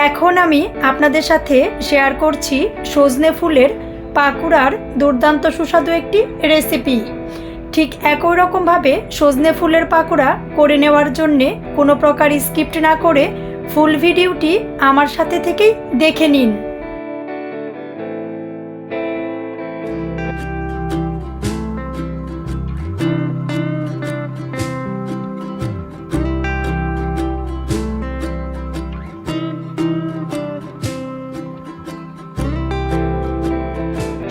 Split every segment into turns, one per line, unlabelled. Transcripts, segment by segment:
এখন আমি আপনাদের সাথে শেয়ার করছি সজনে ফুলের পাকুড়ার দুর্দান্ত সুস্বাদু একটি রেসিপি। ঠিক একই রকমভাবে সজনে ফুলের পাকুড়া করে নেওয়ার জন্যে কোনো প্রকার স্কিপ্ট না করে ফুল ভিডিওটি আমার সাথে থেকেই দেখে নিন।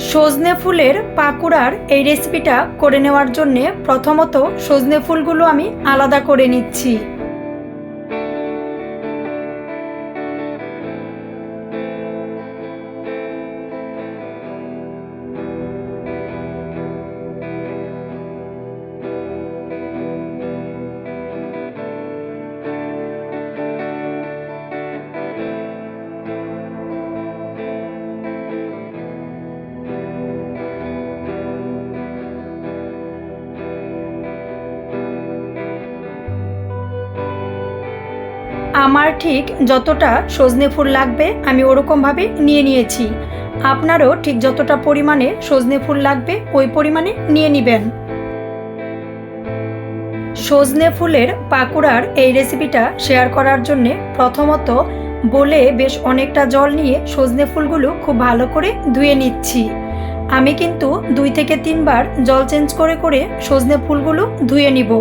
সজনে ফুলের পাকুড়ার এই রেসিপিটা করে নেওয়ার জন্য প্রথমত সজনে ফুলগুলো আমি আলাদা করে নিচ্ছি। আমার ঠিক যতটা সজনে ফুল লাগবে আমি ওরকমভাবে নিয়েছি। আপনারও ঠিক যতটা পরিমাণে সজনে ফুল লাগবে ওই পরিমাণে নিয়ে নেবেন। সজনে ফুলের পাকুড়ার এই রেসিপিটা শেয়ার করার জন্য প্রথমত বলে বেশ অনেকটা জল নিয়ে সজনে ফুলগুলো খুব ভালো করে ধুয়ে নিচ্ছি। আমি কিন্তু 2 থেকে 3 বার জল চেঞ্জ করে করে সজনে ফুলগুলো ধুয়ে নিব।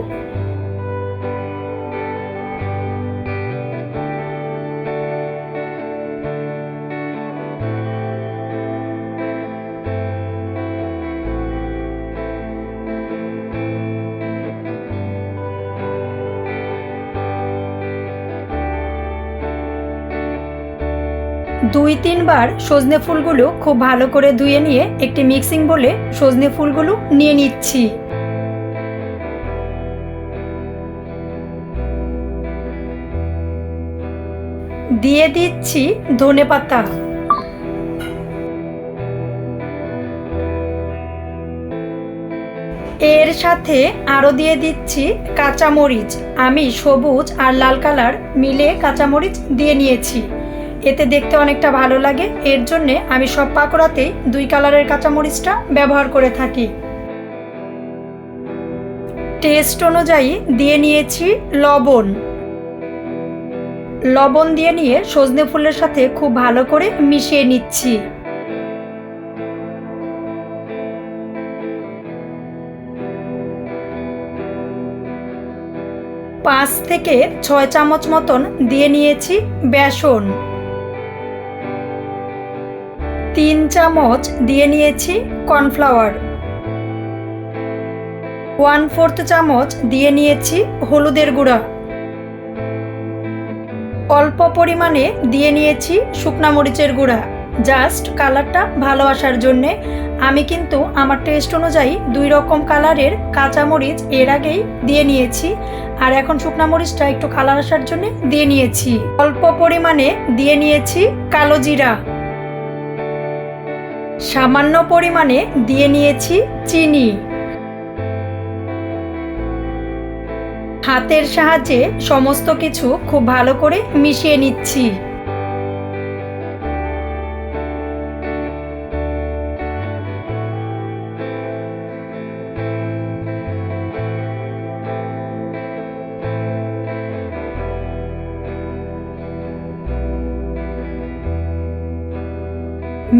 দুই 3 বার সজনে ফুলগুলো খুব ভালো করে ধুয়ে নিয়ে একটি মিক্সিং বলে সজনে ফুলগুলো নিয়ে নিচ্ছি। দিয়ে দিচ্ছি ধনেপাতা, এর সাথে আরও দিয়ে দিচ্ছি কাঁচামরিচ। আমি সবুজ আর লাল কালার মিলে কাঁচামরিচ দিয়ে নিয়েছি, এতে দেখতে অনেকটা ভালো লাগে। এর জন্যে আমি সব পাকোড়াতেই 2 কালারের কাঁচামরিচটা ব্যবহার করে থাকি। টেস্ট অনুযায়ী দিয়ে নিয়েছি লবণ। লবণ দিয়ে নিয়ে সজনে ফুলের সাথে খুব ভালো করে মিশিয়ে নিচ্ছি। পাঁচ থেকে 6 চামচ মতন দিয়ে নিয়েছি বেসন। 3 চামচ দিয়ে নিয়েছি কর্নফ্লাওয়ার। 1/4 চামচ দিয়ে নিয়েছি হলুদের গুঁড়া। অল্প পরিমাণে দিয়ে নিয়েছি শুকনা মরিচের গুঁড়া, জাস্ট কালারটা ভালো আসার জন্যে। আমি কিন্তু আমার টেস্ট অনুযায়ী 2 রকম কালারের কাঁচামরিচ এর আগেই দিয়ে নিয়েছি, আর এখন শুকনা মরিচটা একটু কালার আসার জন্য দিয়ে নিয়েছি। অল্প পরিমাণে দিয়ে নিয়েছি কালো জিরা। সামান্য পরিমাণে দিয়ে নিয়েছি চিনি। হাতের সাহায্যে সমস্ত কিছু খুব ভালো করে মিশিয়ে নিচ্ছি।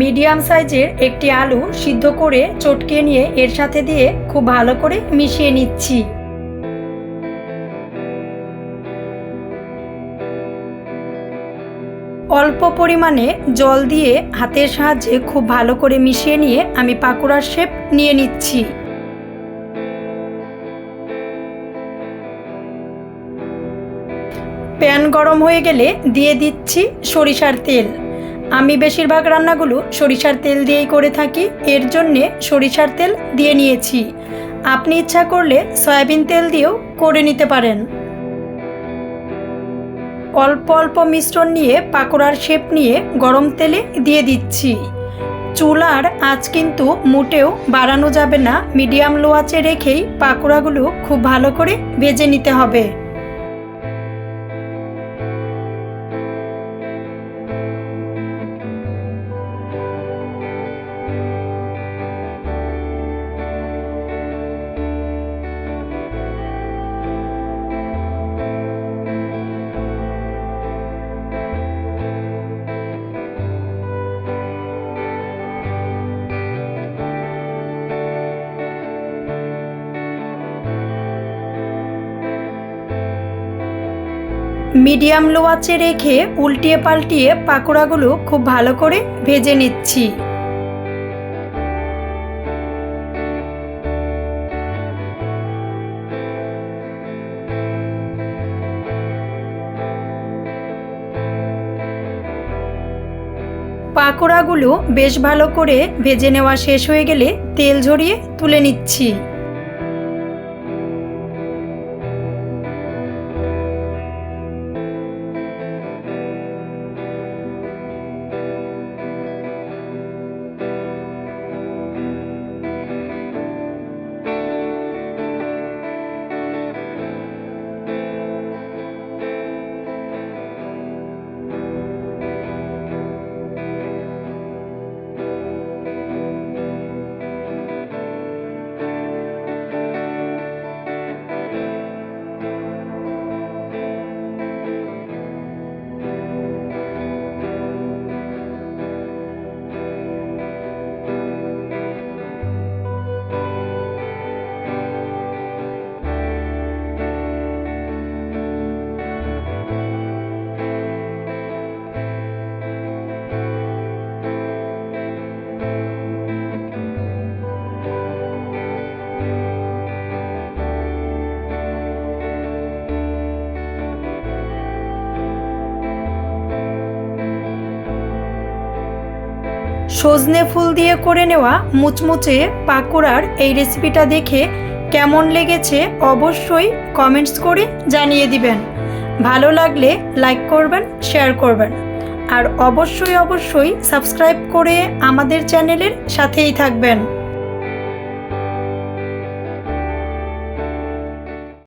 মিডিয়াম সাইজের একটি আলু সিদ্ধ করে চটকে নিয়ে এর সাথে দিয়ে খুব ভালো করে মিশিয়ে নিচ্ছি। অল্প পরিমাণে জল দিয়ে হাতের সাহায্যে খুব ভালো করে মিশিয়ে নিয়ে আমি পাকোড়ার শেপ নিয়ে নিচ্ছি। প্যান গরম হয়ে গেলে দিয়ে দিচ্ছি সরিষার তেল। আমি বেশিরভাগ রান্নাগুলো সরিষার তেল দিয়েই করে থাকি, এর জন্যে সরিষার তেল দিয়ে নিয়েছি। আপনি ইচ্ছা করলে সয়াবিন তেল দিয়েও করে নিতে পারেন। অল্প অল্প মিশ্রণ নিয়ে পাকোড়ার শেপ নিয়ে গরম তেলে দিয়ে দিচ্ছি। চুলার আঁচ কিন্তু মোটেও বাড়ানো যাবে না, মিডিয়াম লো আঁচে রেখেই পাকোড়াগুলো খুব ভালো করে ভেজে নিতে হবে। মিডিয়াম লো আঁচে রেখে উল্টিয়ে পাল্টিয়ে পাকোড়াগুলো খুব ভালো করে ভেজে নিচ্ছি। পাকোড়াগুলো বেশ ভালো করে ভেজে নেওয়া শেষ হয়ে গেলে তেল ঝরিয়ে তুলে নিচ্ছি। সজনে ফুল দিয়ে করে নেওয়া মুচমুচে পাকোড়ার এই রেসিপিটা দেখে কেমন লেগেছে অবশ্যই কমেন্টস করে জানিয়ে দিবেন। ভালো লাগলে লাইক করবেন, শেয়ার করবেন, আর অবশ্যই সাবস্ক্রাইব করে আমাদের চ্যানেলের সাথেই থাকবেন।